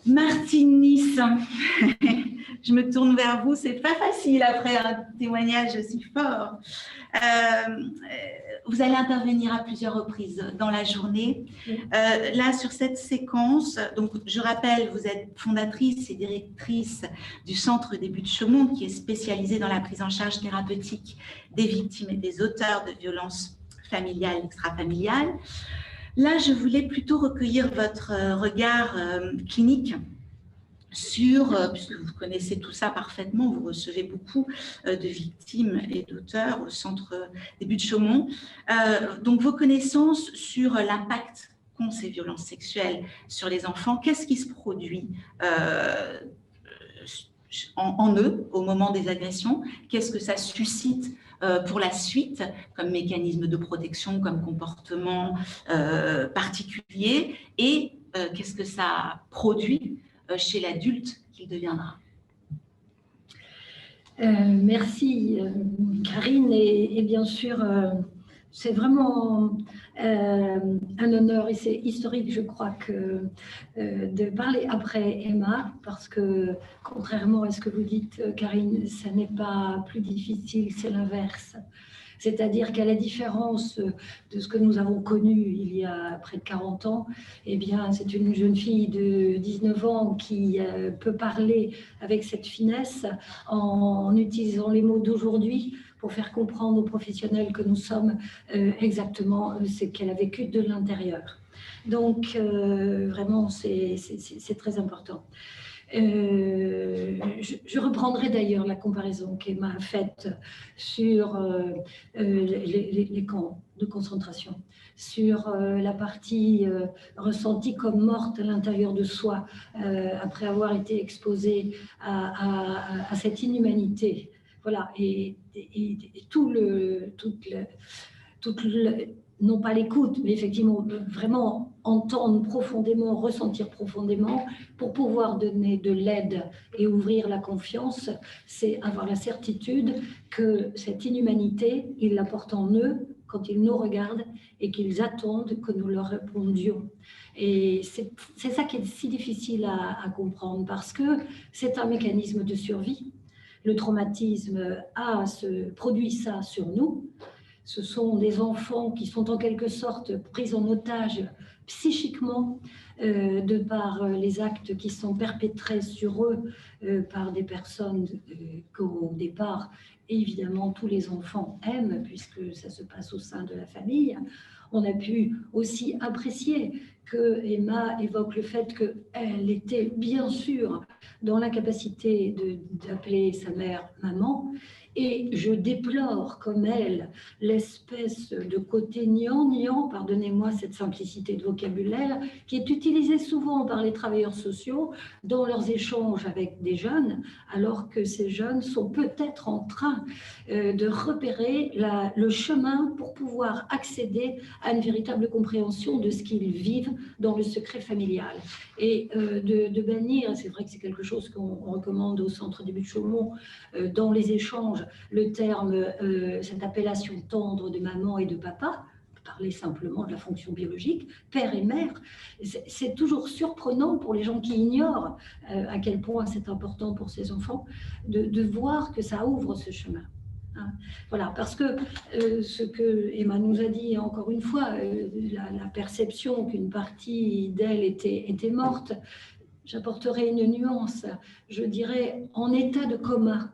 Martine Nice, je me tourne vers vous, c'est pas facile après un témoignage aussi fort. Vous allez intervenir à plusieurs reprises dans la journée. Là, sur cette séquence, donc je rappelle, vous êtes fondatrice et directrice du Centre des Buttes-Chaumont, qui est spécialisé dans la prise en charge thérapeutique des victimes et des auteurs de violences familiales, extrafamiliales. Là, je voulais plutôt recueillir votre regard clinique sur, puisque vous connaissez tout ça parfaitement, vous recevez beaucoup de victimes et d'auteurs au Centre des Buttes-Chaumont. Donc, vos connaissances sur l'impact qu'ont ces violences sexuelles sur les enfants, qu'est-ce qui se produit en eux au moment des agressions, qu'est-ce que ça suscite pour la suite, comme mécanisme de protection, comme comportement particulier, et qu'est-ce que ça produit chez l'adulte qu'il deviendra. Merci Karine, et bien sûr c'est vraiment un honneur et c'est historique, je crois, que de parler après Emma, parce que contrairement à ce que vous dites, Karine, ça n'est pas plus difficile, c'est l'inverse. C'est-à-dire qu'à la différence de ce que nous avons connu il y a près de 40 ans, eh bien, c'est une jeune fille de 19 ans qui peut parler avec cette finesse en utilisant les mots d'aujourd'hui pour faire comprendre aux professionnels que nous sommes exactement ce qu'elle a vécu de l'intérieur. Donc, vraiment, c'est très important. Je reprendrai d'ailleurs la comparaison qu'Emma a faite sur les camps de concentration, sur la partie ressentie comme morte à l'intérieur de soi après avoir été exposée à cette inhumanité. Voilà, et non pas l'écoute, mais effectivement vraiment entendre profondément, ressentir profondément pour pouvoir donner de l'aide et ouvrir la confiance, c'est avoir la certitude que cette inhumanité, ils la portent en eux quand ils nous regardent et qu'ils attendent que nous leur répondions. Et c'est ça qui est si difficile à comprendre, parce que c'est un mécanisme de survie. Le traumatisme produit ça sur nous. Ce sont des enfants qui sont en quelque sorte pris en otage psychiquement de par les actes qui sont perpétrés sur eux par des personnes qu'au départ, évidemment, tous les enfants aiment, puisque ça se passe au sein de la famille. On a pu aussi apprécier que Emma évoque le fait qu'elle était bien sûr dans l'incapacité d'appeler sa mère maman, et je déplore comme elle l'espèce de côté gnangnan, pardonnez-moi cette simplicité de vocabulaire, qui est utilisée souvent par les travailleurs sociaux dans leurs échanges avec des jeunes, alors que ces jeunes sont peut-être en train de repérer le chemin pour pouvoir accéder à une véritable compréhension de ce qu'ils vivent dans le secret familial. Et de bannir, c'est vrai que c'est quelque chose qu'on recommande au Centre des Buttes-Chaumont, dans les échanges, le terme, cette appellation tendre de maman et de papa, parler simplement de la fonction biologique, père et mère. C'est toujours surprenant pour les gens qui ignorent à quel point c'est important pour ces enfants de voir que ça ouvre ce chemin. Voilà, parce que ce que Emma nous a dit encore une fois, la perception qu'une partie d'elle était morte, j'apporterai une nuance, je dirais en état de coma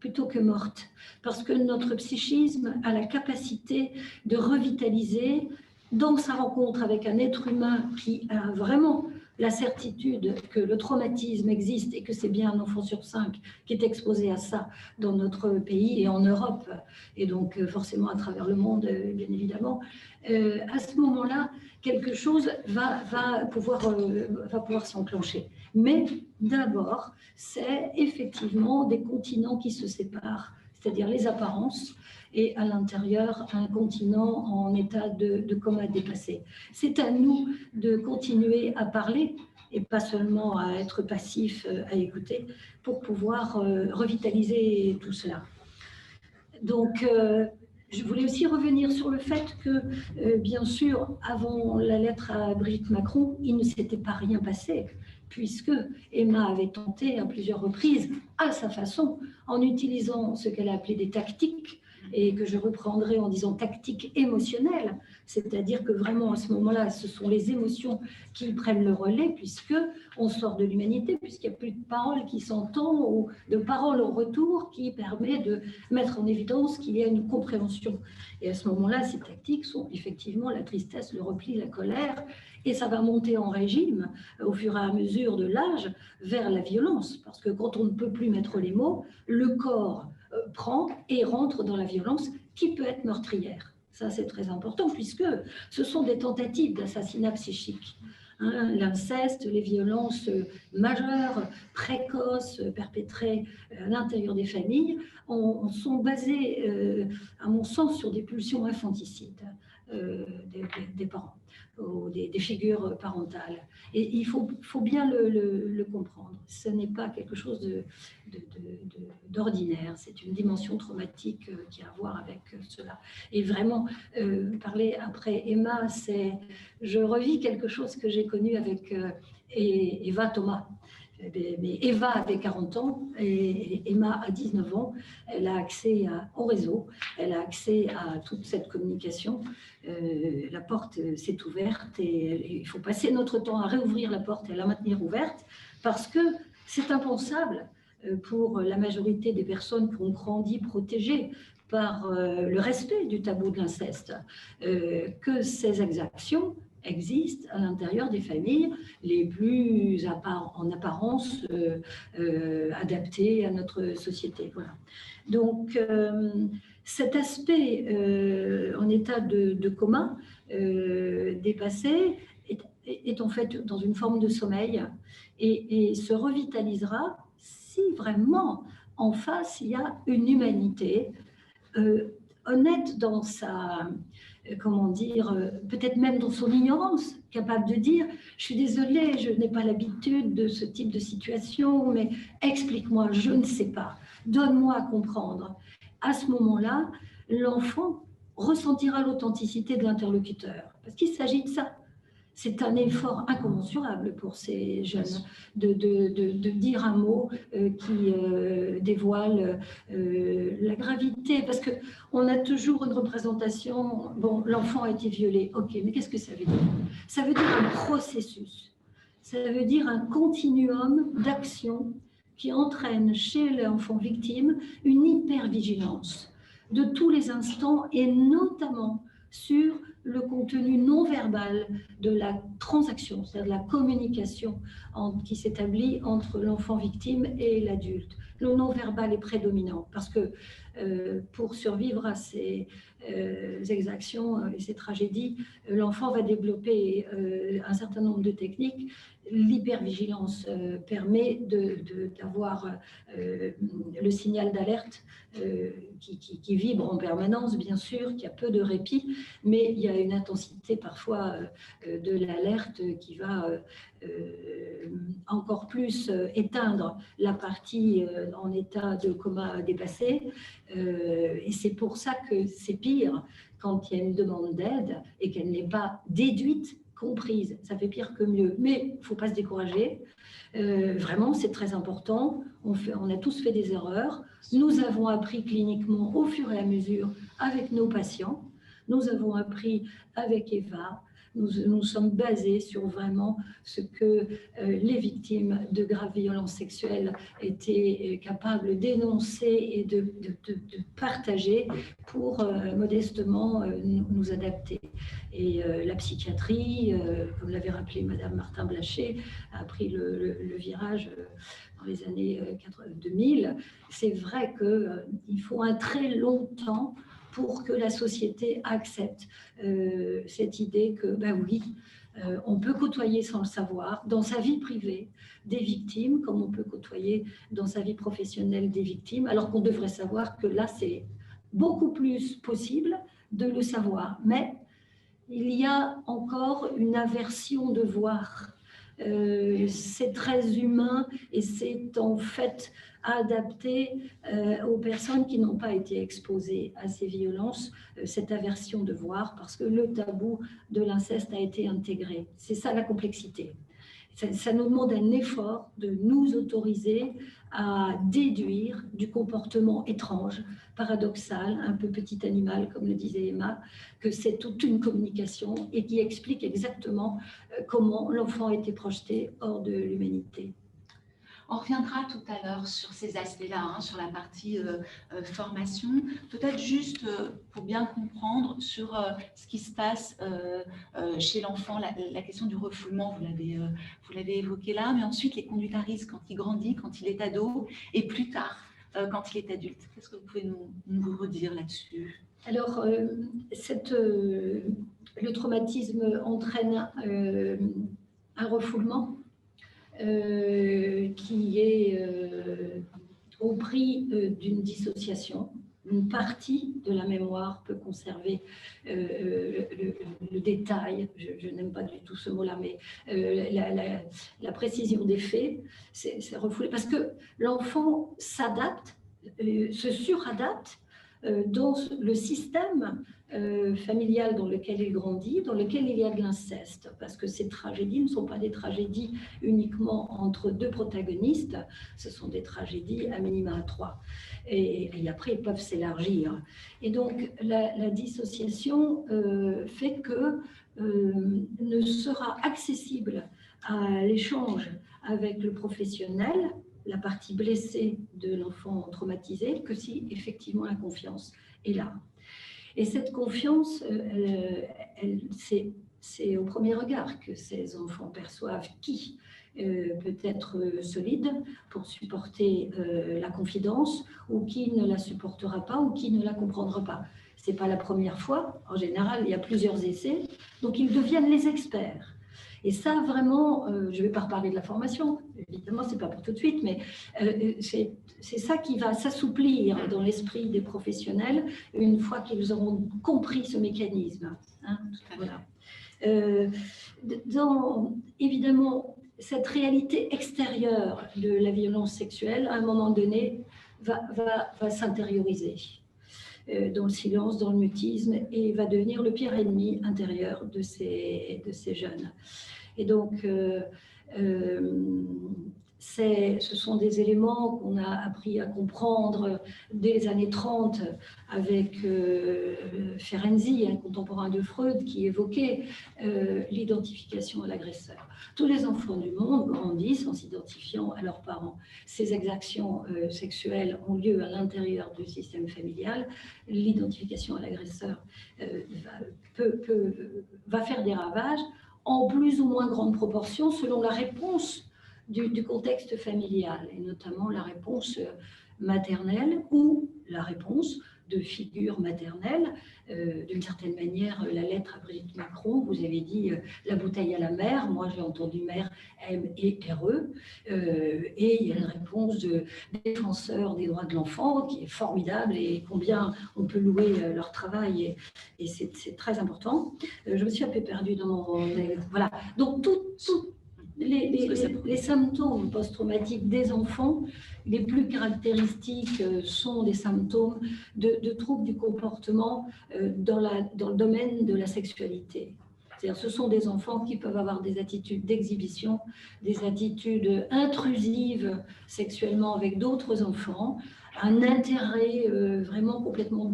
plutôt que morte, parce que notre psychisme a la capacité de revitaliser dans sa rencontre avec un être humain qui a vraiment la certitude que le traumatisme existe et que c'est bien un enfant sur 5 qui est exposé à ça dans notre pays et en Europe, et donc forcément à travers le monde, bien évidemment. À ce moment-là, quelque chose va pouvoir s'enclencher. Mais d'abord, c'est effectivement des continents qui se séparent, c'est-à-dire les apparences, et à l'intérieur, un continent en état de coma dépassé. C'est à nous de continuer à parler, et pas seulement à être passif, à écouter, pour pouvoir revitaliser tout cela. Donc, je voulais aussi revenir sur le fait que, bien sûr, avant la lettre à Brigitte Macron, il ne s'était pas rien passé. puisque Emma avait tenté à plusieurs reprises, à sa façon, en utilisant ce qu'elle a appelé des tactiques, et que je reprendrai en disant tactiques émotionnelles, c'est-à-dire que vraiment à ce moment-là, ce sont les émotions qui prennent le relais, puisque on sort de l'humanité, puisqu'il n'y a plus de parole qui s'entend, ou de parole au retour qui permet de mettre en évidence qu'il y a une compréhension. Et à ce moment-là, ces tactiques sont effectivement la tristesse, le repli, la colère, et ça va monter en régime au fur et à mesure de l'âge vers la violence, parce que quand on ne peut plus mettre les mots, le corps prend et rentre dans la violence qui peut être meurtrière. Ça, c'est très important, puisque ce sont des tentatives d'assassinat psychique. Hein, l'inceste, les violences majeures, précoces, perpétrées à l'intérieur des familles, sont basées, à mon sens, sur des pulsions infanticides des parents, ou des figures parentales. Et il faut bien le comprendre. Ce n'est pas quelque chose d'ordinaire, c'est une dimension traumatique qui a à voir avec cela. Et vraiment, parler après Emma, je revis quelque chose que j'ai connu avec Eva Thomas. Mais Eva avait 40 ans et Emma a 19 ans. Elle a accès au réseau, elle a accès à toute cette communication. La porte s'est ouverte et il faut passer notre temps à réouvrir la porte et à la maintenir ouverte parce que c'est impensable pour la majorité des personnes qui ont grandi protégées par le respect du tabou de l'inceste, que ces exactions existent à l'intérieur des familles les plus en apparence adaptées à notre société. Voilà. Donc, cet aspect en état de coma dépassé est en fait dans une forme de sommeil et se revitalisera si vraiment en face il y a une humanité honnête dans sa, comment dire, peut-être même dans son ignorance, capable de dire « je suis désolée, je n'ai pas l'habitude de ce type de situation, mais explique-moi, je ne sais pas, donne-moi à comprendre ». À ce moment-là, l'enfant ressentira l'authenticité de l'interlocuteur, parce qu'il s'agit de ça. C'est un effort incommensurable pour ces jeunes de dire un mot qui dévoile la gravité, parce qu'on a toujours une représentation, bon, l'enfant a été violé, ok, mais qu'est-ce que ça veut dire? Ça veut dire un processus, ça veut dire un continuum d'action qui entraîne chez l'enfant victime une hypervigilance de tous les instants et notamment sur le contenu non verbal de la transaction, c'est-à-dire de la communication qui s'établit entre l'enfant victime et l'adulte. Le non verbal est prédominant parce que pour survivre à ces exactions et ces tragédies, l'enfant va développer un certain nombre de techniques. L'hypervigilance permet d'avoir le signal d'alerte qui vibre en permanence, bien sûr, qui a peu de répit, mais il y a une intensité parfois de l'alerte qui va encore plus éteindre la partie en état de coma dépassé. Et c'est pour ça que c'est pire quand il y a une demande d'aide et qu'elle n'est pas déduite, comprise. Ça fait pire que mieux, mais il ne faut pas se décourager. Vraiment, c'est très important. On a tous fait des erreurs. Nous avons appris cliniquement au fur et à mesure avec nos patients. Nous avons appris avec Eva. Nous sommes basés sur vraiment ce que les victimes de graves violences sexuelles étaient capables d'énoncer et de partager pour modestement nous adapter. Et la psychiatrie, comme l'avait rappelé Madame Martin-Blacher, a pris le virage dans les années 2000. C'est vrai qu'il faut un très long temps pour que la société accepte cette idée que, ben oui, on peut côtoyer sans le savoir, dans sa vie privée, des victimes, comme on peut côtoyer dans sa vie professionnelle des victimes, alors qu'on devrait savoir que là, c'est beaucoup plus possible de le savoir. Mais il y a encore une aversion de voir. C'est très humain et c'est en fait adapté aux personnes qui n'ont pas été exposées à ces violences, cette aversion de voir, parce que le tabou de l'inceste a été intégré. C'est ça la complexité. Ça nous demande un effort de nous autoriser à déduire du comportement étrange, paradoxal, un peu petit animal, comme le disait Emma, que c'est toute une communication et qui explique exactement comment l'enfant a été projeté hors de l'humanité. On reviendra tout à l'heure sur ces aspects-là, sur la partie formation. Peut-être juste pour bien comprendre sur ce qui se passe chez l'enfant, la question du refoulement, vous l'avez évoqué là, mais ensuite les conduites à risque quand il grandit, quand il est ado, et plus tard, quand il est adulte. Qu'est-ce que vous pouvez nous redire là-dessus? Alors, le traumatisme entraîne un refoulement qui est au prix d'une dissociation. Une partie de la mémoire peut conserver le détail, je n'aime pas du tout ce mot-là, mais la précision des faits, c'est refoulé, parce que l'enfant s'adapte, se suradapte dans le système familial dans lequel il grandit, dans lequel il y a de l'inceste, parce que ces tragédies ne sont pas des tragédies uniquement entre deux protagonistes, ce sont des tragédies à minima à trois, et après ils peuvent s'élargir. Et donc la dissociation fait que ne sera accessible à l'échange avec le professionnel, la partie blessée de l'enfant traumatisé, que si effectivement la confiance est là. Et cette confiance, c'est au premier regard que ces enfants perçoivent qui peut être solide pour supporter la confidence, ou qui ne la supportera pas, ou qui ne la comprendra pas. Ce n'est pas la première fois. En général, il y a plusieurs essais, donc ils deviennent les experts. Et ça, vraiment, je ne vais pas reparler de la formation, évidemment, ce n'est pas pour tout de suite, mais c'est ça qui va s'assouplir dans l'esprit des professionnels une fois qu'ils auront compris ce mécanisme. Voilà. Évidemment, cette réalité extérieure de la violence sexuelle, à un moment donné, va s'intérioriser dans le silence, dans le mutisme, et va devenir le pire ennemi intérieur de ces jeunes. Et donc, ce sont des éléments qu'on a appris à comprendre dès les années 30 avec Ferenczi, un contemporain de Freud, qui évoquait l'identification à l'agresseur. Tous les enfants du monde grandissent en s'identifiant à leurs parents. Ces exactions sexuelles ont lieu à l'intérieur du système familial. L'identification à l'agresseur va faire des ravages en plus ou moins grande proportion selon la réponse du contexte familial, et notamment la réponse maternelle ou la réponse de figures maternelles. D'une certaine manière, la lettre à Brigitte Macron, vous avez dit la bouteille à la mer, moi j'ai entendu mère, M-E-R-E, et il y a une réponse de défenseurs des droits de l'enfant qui est formidable, et combien on peut louer leur travail, et c'est très important. Je me suis un peu perdue dans mon... Voilà, donc tout les symptômes post-traumatiques des enfants, les plus caractéristiques sont des symptômes de troubles du comportement dans le domaine de la sexualité. C'est-à-dire, ce sont des enfants qui peuvent avoir des attitudes d'exhibition, des attitudes intrusives sexuellement avec d'autres enfants, un intérêt vraiment complètement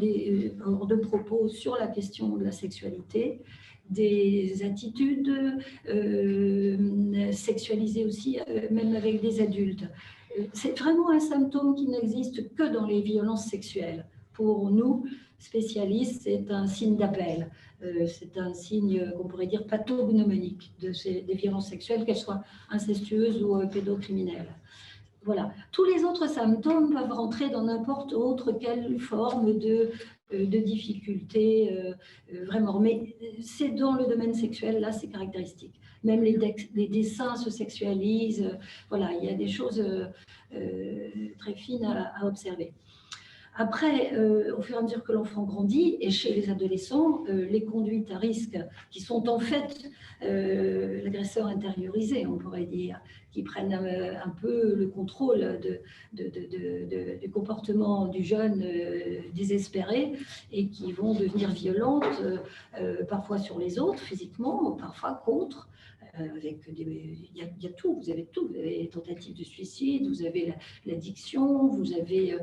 hors de propos sur la question de la sexualité, des attitudes sexualisées aussi, même avec des adultes. C'est vraiment un symptôme qui n'existe que dans les violences sexuelles. Pour nous, spécialistes, c'est un signe d'appel. C'est un signe qu'on pourrait dire pathognomonique des violences sexuelles, qu'elles soient incestueuses ou pédocriminelles. Voilà. Tous les autres symptômes peuvent rentrer dans n'importe autre quelle forme de difficulté, vraiment. Mais c'est dans le domaine sexuel, là, c'est caractéristique. Même les dessins se sexualisent. Voilà, il y a des choses très fines à observer. Après, au fur et à mesure que l'enfant grandit, et chez les adolescents, les conduites à risque, qui sont en fait l'agresseur intériorisé, on pourrait dire, qui prennent un peu le contrôle du comportement du jeune désespéré et qui vont devenir violentes, parfois sur les autres physiquement, parfois contre. Il y a tout, vous avez tout, vous avez les tentatives de suicide, vous avez l'addiction, vous avez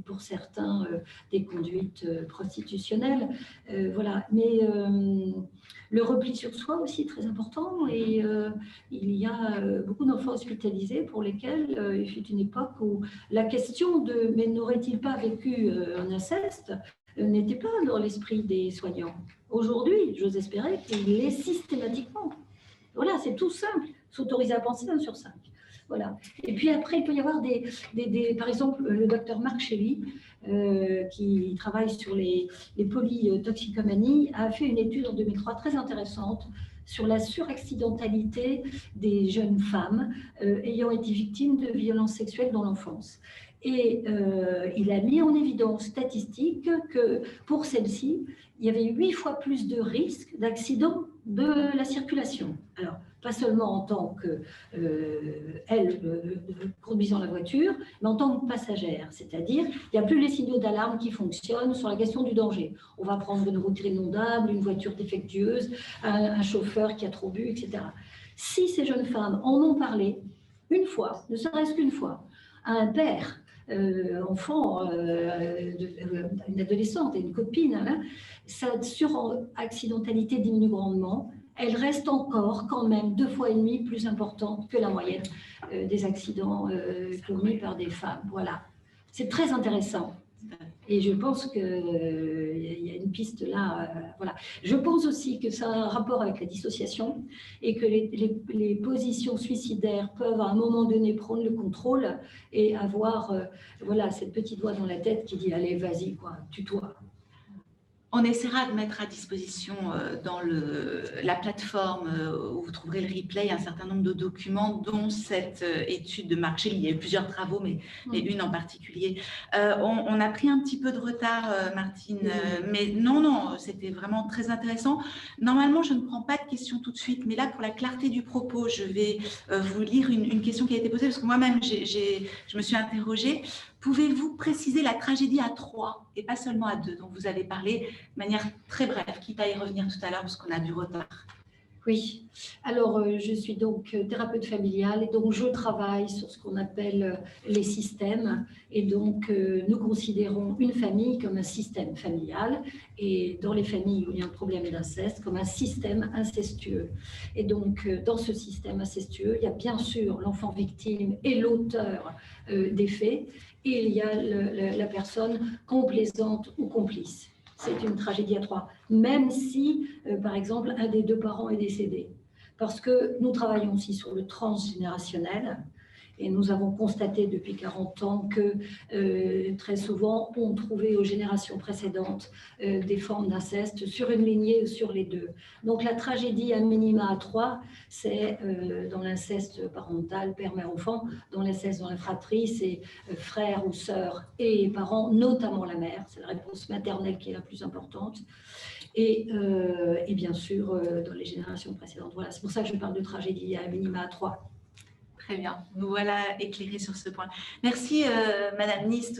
pour certains des conduites prostitutionnelles, voilà. Mais le repli sur soi aussi très important, et il y a beaucoup d'enfants hospitalisés pour lesquels il fut une époque où la question de « mais n'aurait-il pas vécu un inceste ?» n'était pas dans l'esprit des soignants. Aujourd'hui, j'ose espérer qu'il l'est systématiquement. Voilà, c'est tout simple, s'autoriser à penser 1 sur 5. Voilà. Et puis après, il peut y avoir par exemple, le docteur Marc Shelley, qui travaille sur les polytoxicomanies, a fait une étude en 2003 très intéressante sur la suraccidentalité des jeunes femmes ayant été victimes de violences sexuelles dans l'enfance. Et il a mis en évidence statistique que pour celles-ci, il y avait 8 fois plus de risques d'accident de la circulation. Alors, pas seulement en tant que conduisant la voiture, mais en tant que passagère. C'est-à-dire, il n'y a plus les signaux d'alarme qui fonctionnent sur la question du danger. On va prendre une route inondable, une voiture défectueuse, un chauffeur qui a trop bu, etc. Si ces jeunes femmes en ont parlé une fois, ne serait-ce qu'une fois, à un père, enfant, une adolescente et une copine, hein, sa suraccidentalité diminue grandement. Elle reste encore quand même 2,5 fois plus importante que la moyenne des accidents commis par des femmes. Voilà, c'est très intéressant. Et je pense qu'il y a une piste là. Voilà. Je pense aussi que ça a un rapport avec la dissociation et que les positions suicidaires peuvent à un moment donné prendre le contrôle et avoir voilà, cette petite voix dans la tête qui dit « allez, vas-y, quoi, tue-toi ». On essaiera de mettre à disposition dans la plateforme où vous trouverez le replay un certain nombre de documents, dont cette étude de Marc Shelley. Il y a eu plusieurs travaux, mais une en particulier. On a pris un petit peu de retard, Martine, mais non, c'était vraiment très intéressant. Normalement, je ne prends pas de questions tout de suite, mais là, pour la clarté du propos, je vais vous lire une question qui a été posée, parce que moi-même, je me suis interrogée. Pouvez-vous préciser la tragédie à 3 et pas seulement à 2, dont vous avez parlé de manière très brève, quitte à y revenir tout à l'heure parce qu'on a du retard? Oui, alors je suis donc thérapeute familiale et donc je travaille sur ce qu'on appelle les systèmes, et donc nous considérons une famille comme un système familial, et dans les familles où il y a un problème d'inceste comme un système incestueux. Et donc dans ce système incestueux, il y a bien sûr l'enfant victime et l'auteur des faits, et il y a la personne complaisante ou complice. C'est une tragédie à 3, même si, par exemple, un des 2 parents est décédé. Parce que nous travaillons aussi sur le transgénérationnel, et nous avons constaté depuis 40 ans que très souvent, on trouvait aux générations précédentes des formes d'inceste sur une lignée ou sur les 2. Donc la tragédie à minima à 3, c'est dans l'inceste parental, père, mère, enfant, dans l'inceste dans la fratrie, c'est frère ou sœur et parents, notamment la mère, c'est la réponse maternelle qui est la plus importante. Et bien sûr, dans les générations précédentes. Voilà, c'est pour ça que je parle de tragédie à minima à 3. Très bien, nous voilà éclairés sur ce point. Merci, Madame Nist.